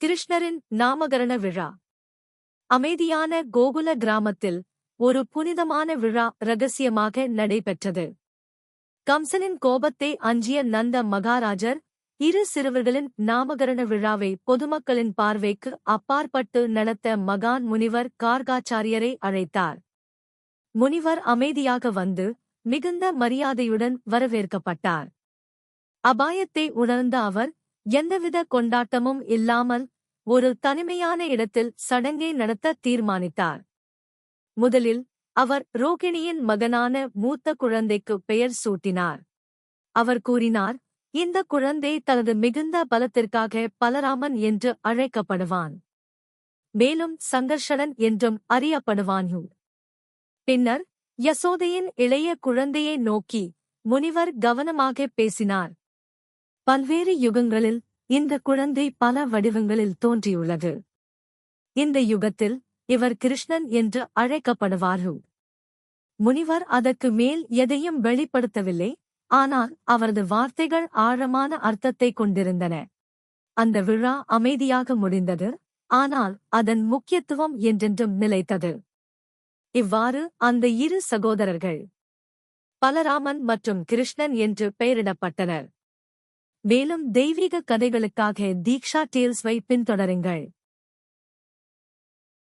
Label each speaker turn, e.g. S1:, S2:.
S1: கிருஷ்ணரின் நாமகரண விழா. அமைதியான கோகுல கிராமத்தில் ஒரு புனிதமான விழா ரகசியமாக நடைபெற்றது. கம்சனின் கோபத்தை அஞ்சிய நந்த மகாராஜர் இரு சிறுவர்களின் நாமகரண விழாவை பொதுமக்களின் பார்வைக்கு அப்பாற்பட்டு நடத்த மகான் முனிவர் கார்காச்சாரியரை அழைத்தார். முனிவர் அமைதியாக வந்து மிகுந்த மரியாதையுடன் வரவேற்கப்பட்டார். அபாயத்தை உணர்ந்த அவர் எந்தவித கொண்டாட்டமும் இல்லாமல் ஒரு தனிமையான இடத்தில் சடங்கை நடத்த தீர்மானித்தார். முதலில் அவர் ரோகிணியின் மகனான மூத்த குழந்தைக்கு பெயர் சூட்டினார். அவர் கூறினார், இந்த குழந்தை தனது மிகுந்த பலத்திற்காக பலராமன் என்று அழைக்கப்படுவான். மேலும் சங்கர்ஷணன் என்றும் அறியப்படுவான். பின்னர் யசோதையின் இளைய குழந்தையை நோக்கி முனிவர் கவனமாக பேசினார். பல்வேறு யுகங்களில் இந்த குழந்தை பல வடிவங்களில் தோன்றியுள்ளது. இந்த யுகத்தில் இவர் கிருஷ்ணன் என்று அழைக்கப்படுவார். முனிவர் அதற்கு மேல் எதையும் வெளிப்படுத்தவில்லை, ஆனால் அவரது வார்த்தைகள் ஆழமான அர்த்தத்தை கொண்டிருந்தன. அந்த விழா அமைதியாக முடிந்தது, ஆனால் அதன் முக்கியத்துவம் என்றென்றும் நிலைத்தது. இவ்வாறு அந்த இரு சகோதரர்கள் பலராமன் மற்றும் கிருஷ்ணன் என்று பெயரிடப்பட்டனர். மேலும் தெய்வீக கதைகளுக்காக தீக்ஷா டேல்ஸ்வை பின்தொடருங்கள்.